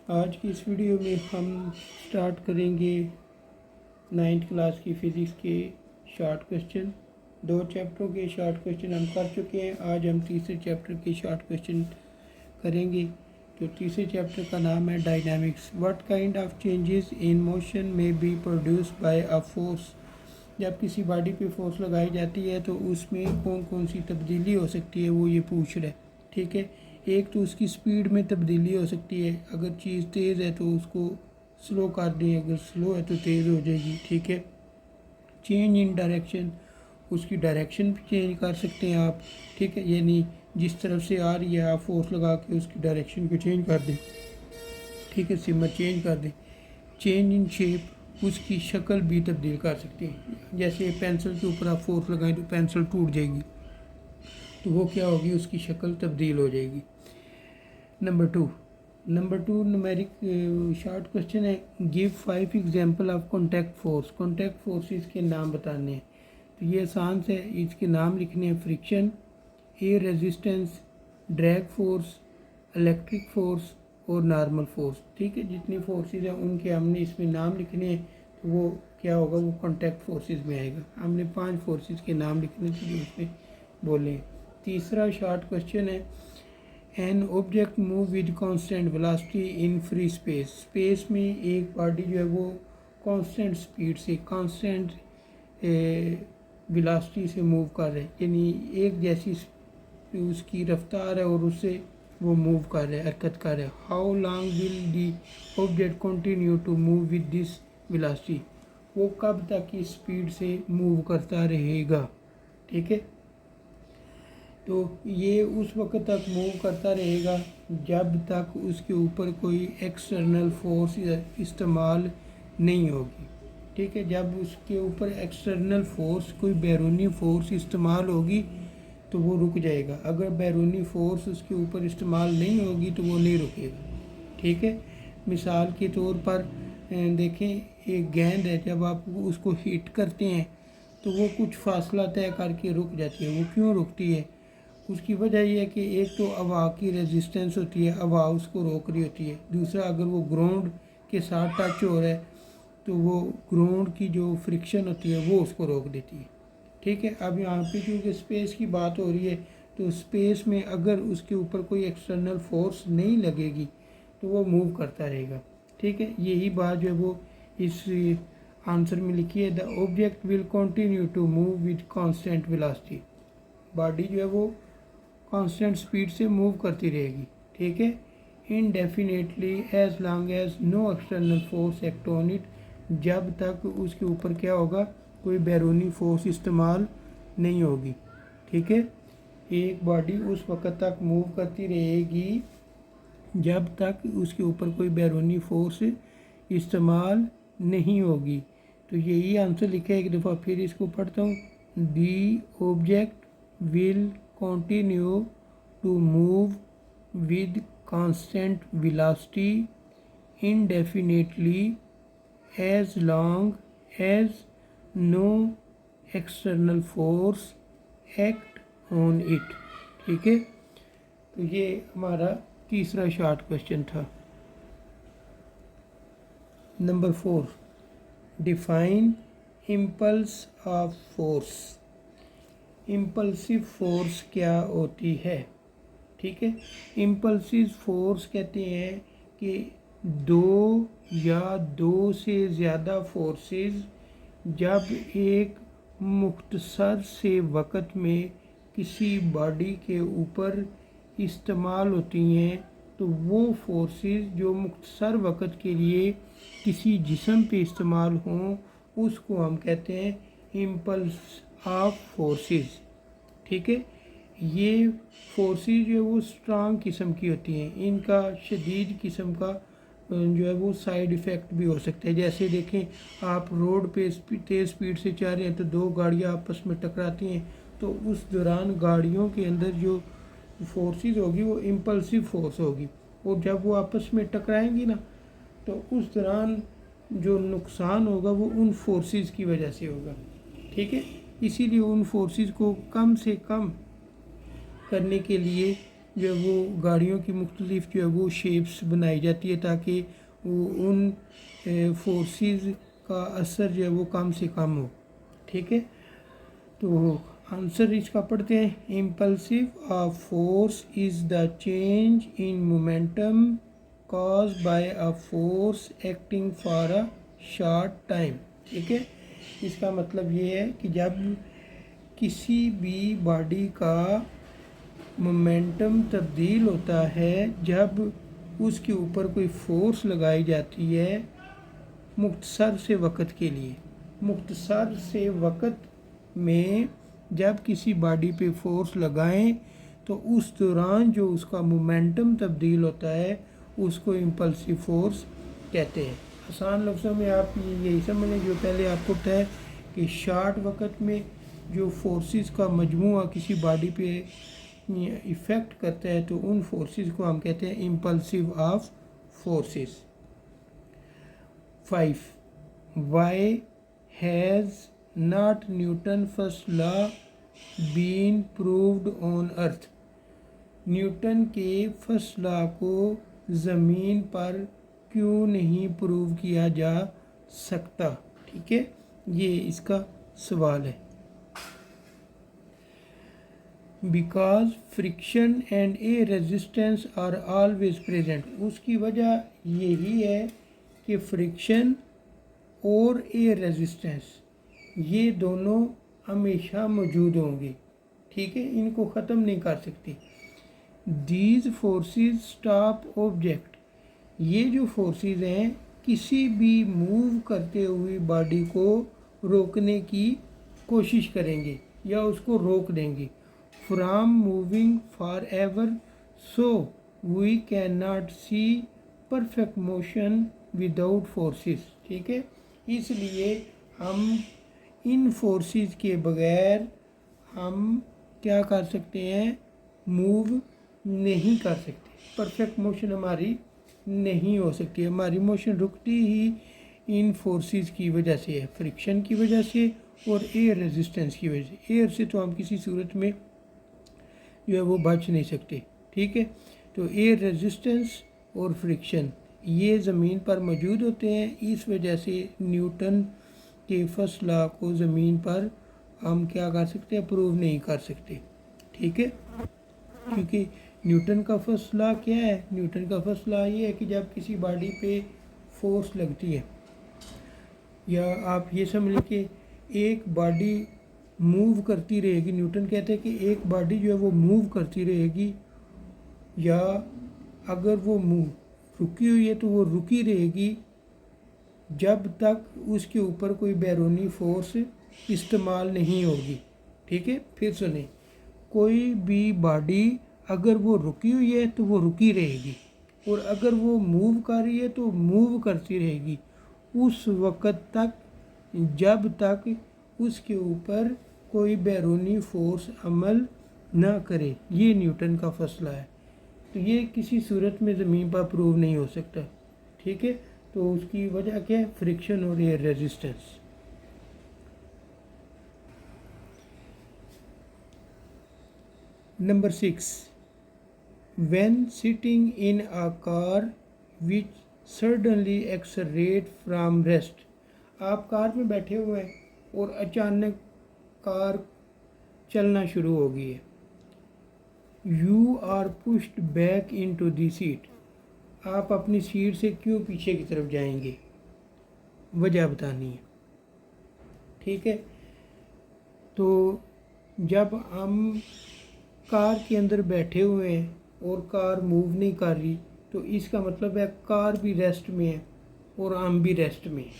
आज की इस वीडियो में हम स्टार्ट करेंगे 9th क्लास की फ़िज़िक्स के शॉर्ट क्वेश्चन। 2 चैप्टरों के शॉर्ट क्वेश्चन हम कर चुके हैं। आज हम तीसरे चैप्टर के शॉर्ट क्वेश्चन करेंगे। तो तीसरे चैप्टर का नाम है dynamics. What kind of changes in motion में be produced by a force. जब किसी बॉडी पे फोर्स लगाई जाती है तो उसमें कौन कौन सी तब्दीली हो सकती है, वो ये पूछ रहा है। ठीक है, एक तो उसकी स्पीड में तब्दीली हो सकती है। अगर चीज़ तेज़ है तो उसको स्लो कर दें, अगर स्लो है तो तेज़ हो जाएगी। ठीक है, चेंज इन डायरेक्शन, उसकी डायरेक्शन भी चेंज कर सकते हैं आप। ठीक है, यानी जिस तरफ से आ रही है आप फोर्स लगा के उसकी डायरेक्शन को चेंज कर दें। ठीक है, सिमर चेंज कर दें। चेंज इन शेप, उसकी शक्ल भी तब्दील कर सकते हैं। जैसे पेंसिल के ऊपर आप फोर्स लगाएं तो पेंसिल टूट जाएगी, तो वो क्या होगी, उसकी शक्ल तब्दील हो जाएगी। Number two numeric short question है। Give 5 example of contact force. Contact forces के नाम बताने हैं। तो ये आसान से इसके नाम लिखने हैं। Friction, air resistance, drag force, electric force और नॉर्मल फोर्स। ठीक है, जितनी फोर्सेस हैं उनके हमने इसमें नाम लिखने हैं। तो वो क्या होगा, वो कॉन्टैक्ट फोर्सेस में आएगा। हमने 5 फोर्सेस के नाम लिखने थे जो उसमें बोले। तीसरा शॉर्ट क्वेश्चन है। An object move with constant velocity in free space. Space में एक बॉडी जो है वो कांस्टेंट स्पीड से, कांस्टेंट वेलोसिटी से मूव कर रहे हैं, यानी एक जैसी उसकी रफ्तार है और उससे वो मूव कर रहे हैं, हरकत कर रहे हैं। How long will the object continue to move with this velocity. वो कब तक इस स्पीड से मूव करता रहेगा। ठीक है, तो ये उस वक्त तक मूव करता रहेगा जब तक उसके ऊपर कोई एक्सटर्नल फोर्स इस्तेमाल नहीं होगी। ठीक है, जब उसके ऊपर एक्सटर्नल फोर्स, कोई बैरूनी फोर्स इस्तेमाल होगी तो वो रुक जाएगा। अगर बैरूनी फोर्स उसके ऊपर इस्तेमाल नहीं होगी तो वो नहीं रुकेगा। ठीक है, मिसाल के तौर पर देखें, एक गेंद है, जब आप उसको हिट करते हैं तो वो कुछ फासला तय करके रुक जाती है। वो क्यों रुकती है, उसकी वजह यह है कि एक तो हवा की रेजिस्टेंस होती है, हवा उसको रोक रही होती है। दूसरा, अगर वो ग्राउंड के साथ टच हो रहा है तो वो ग्राउंड की जो फ्रिक्शन होती है वो उसको रोक देती है। ठीक है, अब यहाँ पे क्योंकि स्पेस की बात हो रही है तो स्पेस में अगर उसके ऊपर कोई एक्सटर्नल फोर्स नहीं लगेगी तो वो मूव करता रहेगा। ठीक है, यही बात जो है वो इस आंसर में लिखी है। The object will continue to move with constant velocity. Body जो है वो कांस्टेंट स्पीड से मूव करती रहेगी। ठीक है, indefinitely as long as no external force act on it. जब तक उसके ऊपर क्या होगा, कोई बैरूनी फोर्स इस्तेमाल नहीं होगी। ठीक है, एक बॉडी उस वक्त तक मूव करती रहेगी जब तक उसके ऊपर कोई बैरूनी फोर्स इस्तेमाल नहीं होगी। तो यही आंसर लिखा है। एक दफ़ा फिर इसको पढ़ता हूँ। The object will continue to move with constant velocity indefinitely as long as no external force act on it। ठीक है, तो ये हमारा तीसरा शॉर्ट क्वेश्चन था। Number 4, define impulse of force. Impulsive force क्या होती है। ठीक है, इम्पल्सिव फोर्स कहते हैं कि दो या दो से ज़्यादा फोर्सेस जब एक मुख्तसर से वक़्त में किसी बॉडी के ऊपर इस्तेमाल होती हैं तो वो फोर्सेस जो मुख्तसर वक़्त के लिए किसी जिस्म पे इस्तेमाल हों उसको हम कहते हैं इम्पल्स ऑफ फोर्सेस। ठीक है, ये फोर्सेस जो है वो स्ट्रांग किस्म की होती हैं। इनका शदीद किस्म का जो है वो साइड इफ़ेक्ट भी हो सकता है। जैसे देखें, आप रोड पे तेज़ स्पीड से जा रहे हैं तो 2 गाड़ियाँ आपस में टकराती हैं, तो उस दौरान गाड़ियों के अंदर जो फोर्सेस होगी वो इम्पल्सिव फोर्स होगी, और जब वो आपस में टकराएंगी ना तो उस दौरान जो नुकसान होगा वो उन फोर्सेस की वजह से होगा। ठीक है, इसीलिए उन फोर्सेस को कम से कम करने के लिए जो है वो गाड़ियों की मुख्तलिफ जो है वो शेप्स बनाई जाती है ताकि वो उन फोर्सेस का असर जो है वो कम से कम हो। ठीक है, तो आंसर इसका पढ़ते हैं। Impulsive a force is the change in momentum cause by a force acting for a short time. ठीक है, इसका मतलब ये है कि जब किसी भी बॉडी का मोमेंटम तब्दील होता है, जब उसके ऊपर कोई फोर्स लगाई जाती है मुख्तसर से वक़्त के लिए, मुख्तसर से वक़्त में जब किसी बॉडी पे फोर्स लगाएं तो उस दौरान जो उसका मोमेंटम तब्दील होता है उसको इम्पल्सिव फोर्स कहते हैं। आसान लफ्ज़ों में आप यही समझ लें, जो पहले आपको पता है कि शॉर्ट वक़्त में जो फोर्सेस का मजमूआ किसी बॉडी पे इफ़ेक्ट करता है तो उन फोर्सेस को हम कहते हैं impulsive of forces. 5. Why has not Newton first law been proved on earth? Newton के फर्स्ट लॉ को ज़मीन पर क्यों नहीं प्रूव किया जा सकता? ठीक है, ये इसका सवाल है। Because friction and A resistance R always present. उसकी वजह यही है कि फ्रिक्शन और ए रेजिस्टेंस ये दोनों हमेशा मौजूद होंगे। ठीक है, इनको ख़त्म नहीं कर सकती। दीज फोर्सेस स्टॉप ऑब्जेक्ट, ये जो फोर्सेस हैं किसी भी मूव करते हुए बॉडी को रोकने की कोशिश करेंगे या उसको रोक देंगे। From moving for ever, so we can not see perfect motion without forces. ठीक है, इसलिए हम इन फोर्सेस के बगैर हम क्या कर सकते हैं, मूव नहीं कर सकते, परफेक्ट मोशन हमारी नहीं हो सकती। हमारी मोशन रुकती ही इन फोर्सेस की वजह से है, फ्रिक्शन की वजह से और एयर रेजिस्टेंस की वजह से। एयर से तो हम किसी सूरत में जो है वो बच नहीं सकते। ठीक है, तो एयर रेजिस्टेंस और फ्रिक्शन ये ज़मीन पर मौजूद होते हैं, इस वजह से न्यूटन के फर्स्ट लॉ को ज़मीन पर हम क्या कर सकते हैं, प्रूव नहीं कर सकते। ठीक है, क्योंकि न्यूटन का फर्स्ट लॉ क्या है? न्यूटन का फर्स्ट लॉ ये है कि जब किसी बॉडी पे फोर्स लगती है, या आप ये समझ लें कि एक बॉडी मूव करती रहेगी, न्यूटन कहते हैं कि एक बॉडी जो है वो मूव करती रहेगी, या अगर वो मूव रुकी हुई है तो वो रुकी रहेगी जब तक उसके ऊपर कोई बैरूनी फोर्स इस्तेमाल नहीं होगी। ठीक है, फिर सुने, कोई भी बॉडी अगर वो रुकी हुई है तो वो रुकी रहेगी, और अगर वो मूव कर रही है तो मूव करती रहेगी उस वक़्त तक जब तक उसके ऊपर कोई बैरूनी फोर्स अमल ना करे। ये न्यूटन का फैसला है, तो ये किसी सूरत में ज़मीन पर प्रूव नहीं हो सकता। ठीक है, तो उसकी वजह क्या है, फ्रिक्शन और air resistance. Number 6, when sitting in a car which suddenly accelerate from rest। आप कार में बैठे हुए हैं और अचानक कार चलना शुरू हो गई है। You are pushed back into the seat, आप अपनी सीट से क्यों पीछे की तरफ जाएंगे, वजह बतानी है। ठीक है, तो जब हम कार के अंदर बैठे हुए हैं और कार मूव नहीं कर रही तो इसका मतलब है कार भी रेस्ट में है और हम भी रेस्ट में हैं,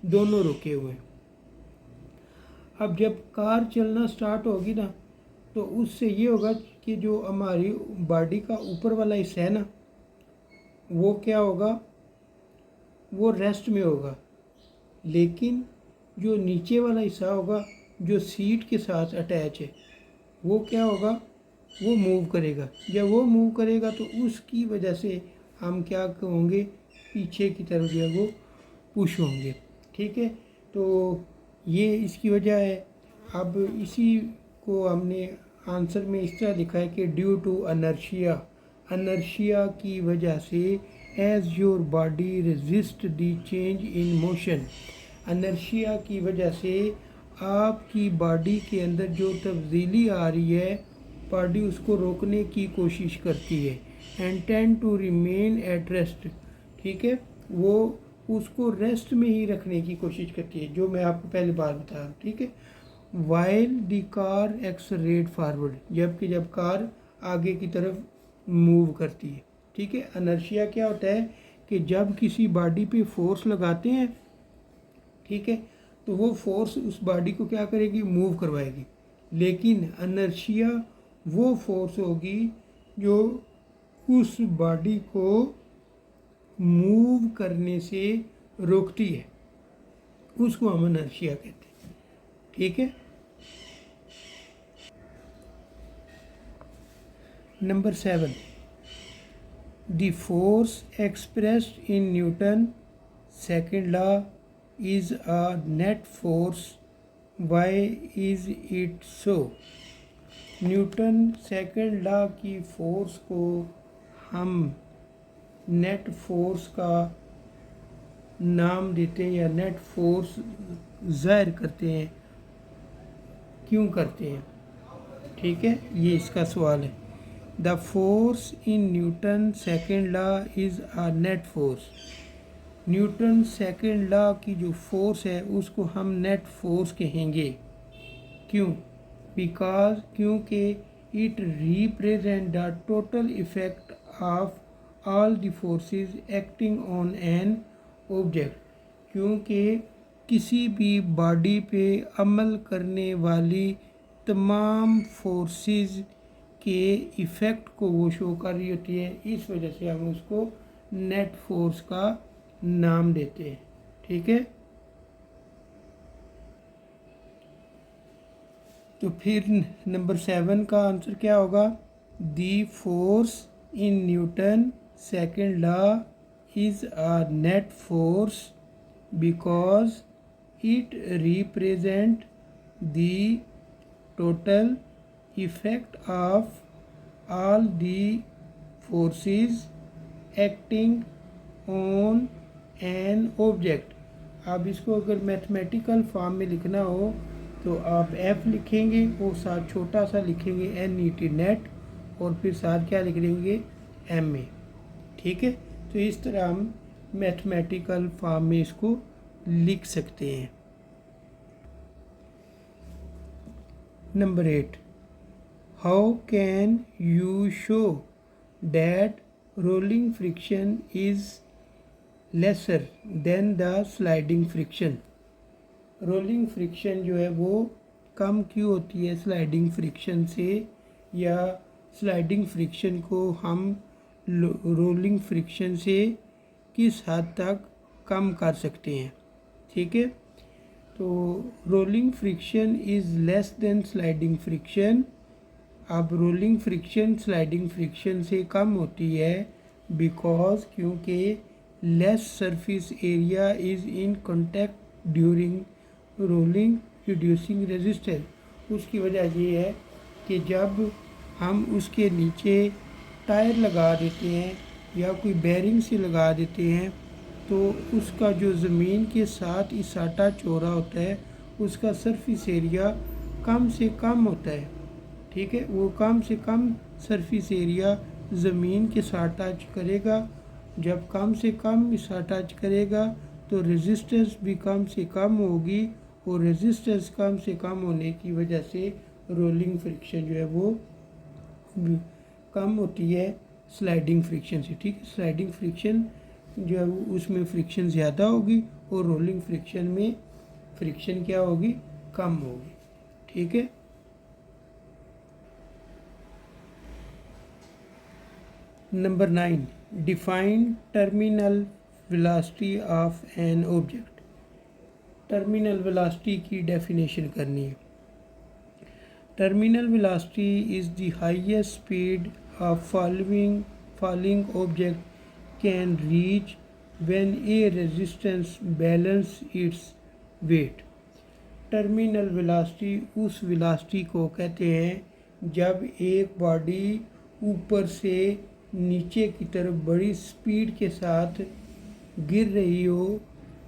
दोनों रुके हुए हैं। अब जब कार चलना स्टार्ट होगी ना तो उससे ये होगा कि जो हमारी बॉडी का ऊपर वाला हिस्सा है ना, वो क्या होगा, वो रेस्ट में होगा, लेकिन जो नीचे वाला हिस्सा होगा जो सीट के साथ अटैच है वो क्या होगा, वो मूव करेगा। जब वो मूव करेगा तो उसकी वजह से हम क्या होंगे, पीछे की तरफ जो है वो पुश होंगे। ठीक है, तो ये इसकी वजह है। अब इसी को हमने आंसर में इस तरह लिखा है कि ड्यू टू अनर्शिया, अनर्शिया की वजह से as your body resist the change in motion, inertia की वजह से आपकी बॉडी के अंदर जो तब्दीली आ रही है बॉडी उसको रोकने की कोशिश करती है। And tend to remain at rest, ठीक है, वो उसको रेस्ट में ही रखने की कोशिश करती है, जो मैं आपको पहले बार बता रहा हूँ, ठीक है। While the car accelerate forward, जबकि जब कार आगे की तरफ मूव करती है, ठीक है। अनर्शिया क्या होता है कि जब किसी बॉडी पे फोर्स लगाते हैं, ठीक है, तो वो फोर्स उस बॉडी को क्या करेगी, मूव करवाएगी। लेकिन अनर्शिया वो फोर्स होगी जो उस बॉडी को मूव करने से रोकती है, उसको हम अनर्शिया कहते हैं, ठीक है। Number 7, the force expressed in Newton second law is a net force, why is it so. Newton second law की फोर्स को हम नेट फोर्स का नाम देते हैं या नेट फोर्स ज़ाहिर करते हैं, क्यों करते हैं, ठीक है, ये इसका सवाल है। The force in Newton second law is a net force, Newton second law की जो फोर्स है उसको हम नेट फोर्स कहेंगे, क्यों, बिकॉज क्योंकि it represent the total effect of all the forces acting on an object, क्योंकि किसी भी बॉडी पे अमल करने वाली तमाम फोर्सेस के इफ़ेक्ट को वो शो कर रही होती है, इस वजह से हम उसको नेट फोर्स का नाम देते हैं, ठीक है। तो फिर नंबर 7 का आंसर क्या होगा, the force in Newton second law is a net force because it represent the total effect of all the forces acting on an object. अब इसको अगर मैथमेटिकल फॉर्म में लिखना हो तो आप एफ लिखेंगे और साथ छोटा सा लिखेंगे NET नेट, और फिर साथ क्या लिख देंगे MA, ठीक है। तो इस तरह हम मैथमेटिकल फॉर्म में इसको लिख सकते हैं। Number 8, how can you show that rolling friction is lesser than the sliding friction, rolling friction जो है वो कम क्यों होती है स्लाइडिंग फ्रिक्शन से, या स्लाइडिंग फ्रिक्शन को हम रोलिंग फ्रिक्शन से किस हद तक कम कर सकते हैं, ठीक है। तो rolling friction is less than sliding friction, अब रोलिंग फ्रिक्शन स्लाइडिंग फ्रिक्शन से कम होती है बिकॉज क्योंकि less surface area is in contact during rolling reducing resistance. उसकी वजह ये है कि जब हम उसके नीचे टायर लगा देते हैं या कोई बेरिंग से लगा देते हैं तो उसका जो ज़मीन के साथ इसाटा चौड़ा होता है उसका सरफेस एरिया कम से कम होता है, ठीक है। वो कम से कम सरफेस एरिया ज़मीन के साथ टच करेगा, जब कम से कम इसा टच करेगा तो रेजिस्टेंस भी कम से कम होगी, और रेजिस्टेंस कम से कम होने की वजह से रोलिंग फ्रिक्शन जो है वो कम होती है स्लाइडिंग फ्रिक्शन से, ठीक है। स्लाइडिंग फ्रिक्शन जो है उसमें फ्रिक्शन ज़्यादा होगी और रोलिंग फ्रिक्शन में फ्रिक्शन क्या होगी, कम होगी, ठीक है। Number 9, define terminal velocity of an object, terminal velocity की डेफिनेशन करनी है। Terminal velocity is the highest speed of falling object can reach when A resistance balance its weight. Terminal velocity उस वेलोसिटी को कहते हैं जब एक बॉडी ऊपर से नीचे की तरफ बड़ी स्पीड के साथ गिर रही हो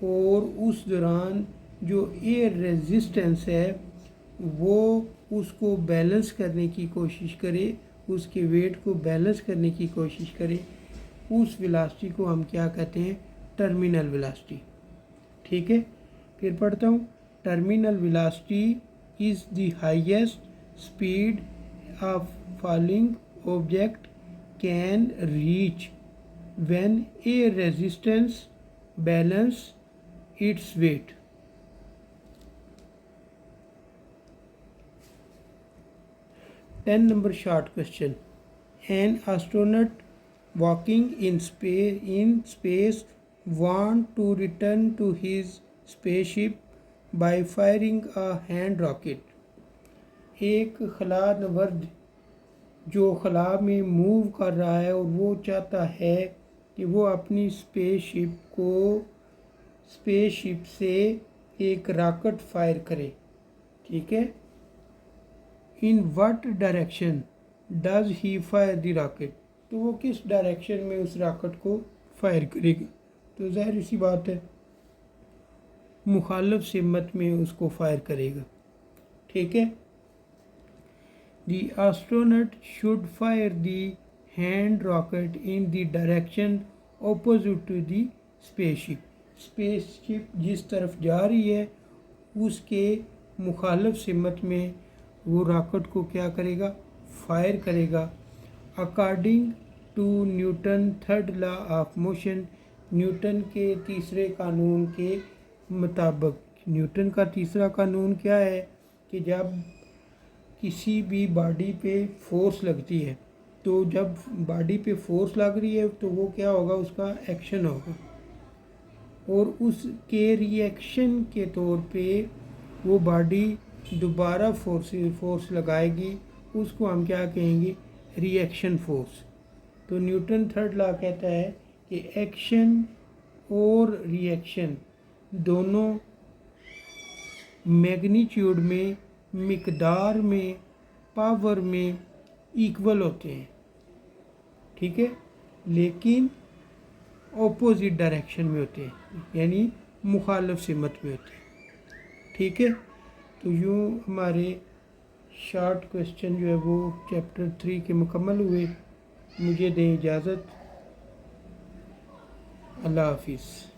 और उस दौरान जो एयर रेजिस्टेंस है वो उसको बैलेंस करने की कोशिश करे, उसके वेट को बैलेंस करने की कोशिश करे, उस वेलोसिटी को हम क्या कहते हैं? Terminal velocity. ठीक है, फिर पढ़ता हूँ। Terminal velocity is the highest speed of falling object can reach when air resistance balance its weight. Number short question. An astronaut walking in space want to return to his spaceship by firing a hand rocket. एक खला नवर्द जो खला में move कर रहा है और वो चाहता है कि वो अपनी स्पेसशिप से एक रॉकेट फायर करे। ठीक है, in what direction does he fire the rocket? तो वो किस डायरेक्शन में उस रॉकेट को फायर करेगा? तो ज़ाहिर सी बात है मुखालिफ सिमत में उसको फायर करेगा। ठीक है, The astronaut should fire the hand rocket in the direction opposite to the spaceship. Spaceship जिस तरफ जा रही है उसके मुखालिफ सिमत में वो रॉकेट को क्या करेगा? फायर करेगा। According to Newton third law of motion, Newton के तीसरे कानून के मुताबिक, न्यूटन का तीसरा कानून क्या है कि जब किसी भी बॉडी पे फोर्स लगती है तो जब बॉडी पे फोर्स लग रही है तो वो क्या होगा? उसका एक्शन होगा और उसके रिएक्शन के तौर पे वो बॉडी दोबारा फोर्स लगाएगी, उसको हम क्या कहेंगे? Reaction force. तो न्यूटन थर्ड लॉ कहता है कि एक्शन और रिएक्शन दोनों मैग्नीट्यूड में, मिकदार में, पावर में इक्वल होते हैं। ठीक है, लेकिन ऑपोजिट डायरेक्शन में होते हैं, यानी मुखालिफ सिमत में होते हैं। ठीक है, तो यूँ हमारे शॉर्ट क्वेश्चन जो है वो चैप्टर 3 के मुकम्मल हुए। मुझे दें इजाज़त। अल्लाह हाफिज़।